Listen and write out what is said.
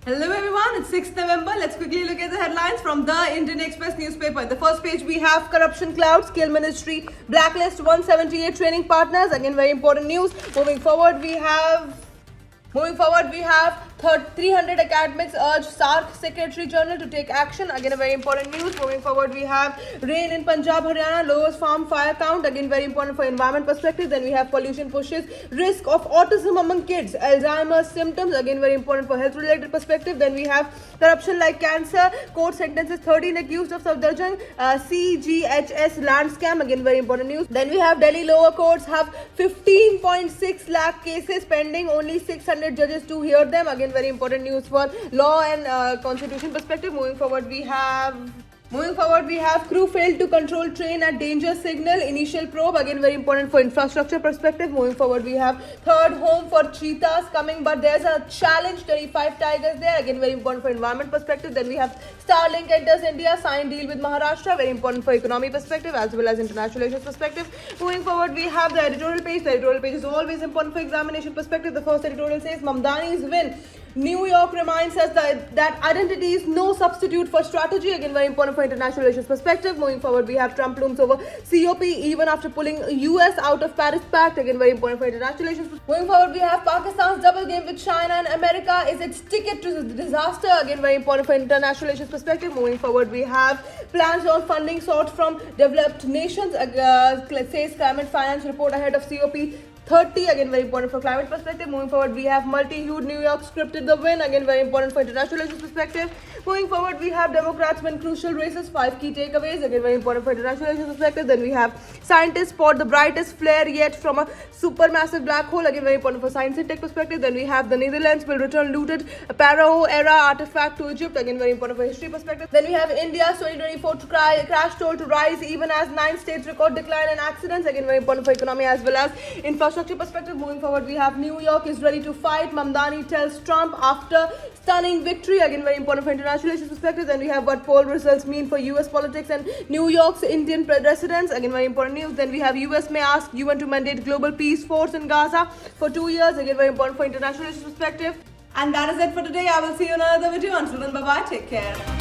Hello everyone, it's 6th November. Let's quickly look at the headlines from the Indian Express newspaper. The first page we have corruption cloud, skill ministry, blacklist 178 training partners. Again, very important news. Moving forward, we have 300 academics urge SARC Secretary General to take action. Again, a very important news. Moving forward, we have rain in Punjab, Haryana, lowest farm fire count. Again, very important for environment perspective. Then we have pollution pushes risk of autism among kids, Alzheimer's symptoms. Again, very important for health related perspective. Then we have corruption like cancer. Court sentences 13 accused of Safdarjung CGHS land scam. Again, very important news. Then we have Delhi lower courts have 15.6 lakh cases pending. Only 600 judges to hear them. Again, very important news for law and constitution perspective. Moving forward, we have crew failed to control train at danger signal. Initial probe. Again, very important for infrastructure perspective. Moving forward, we have third home for cheetahs coming, but there's a challenge. 25 tigers there. Again, very important for environment perspective. Then we have Starlink enters India. Signed deal with Maharashtra. Very important for economy perspective as well as international relations perspective. Moving forward, we have the editorial page. The editorial page is always important for examination perspective. The first editorial says Mamdani's win. New York reminds us that identity is no substitute for strategy. Again, very important for international relations perspective. Moving forward, we have Trump looms over COP even after pulling US out of Paris Pact. Again, very important for international relations. Moving forward, we have Pakistan's double game with China and America is its ticket to disaster. Again, very important for international relations perspective. Moving forward, we have plans on funding sought from developed nations. Says climate finance report ahead of COP 30. Again, very important for climate perspective. Moving forward, we have multi-hued New York scripted the win. Again, very important for international relations perspective. Moving forward, we have Democrats win crucial races. 5 key takeaways. Again, very important for international relations perspective. Then we have scientists spot the brightest flare yet from a supermassive black hole. Again, very important for science and tech perspective. Then we have the Netherlands will return looted Pharaoh era artifact to Egypt. Again, very important for history perspective. Then we have India's 2024 crash toll to rise even as 9 states record decline in accidents. Again, very important for economy as well as infrastructure perspective. Moving forward, we have New York is ready to fight. Mamdani tells Trump after stunning victory. Again, very important for international relations perspective. Then we have what poll results mean for US politics and New York's Indian residents. Again, very important news. Then we have US may ask UN to mandate global peace force in Gaza for 2 years. Again, very important for international relations perspective. And that is it for today. I will see you in another video. Until then, bye bye. Take care.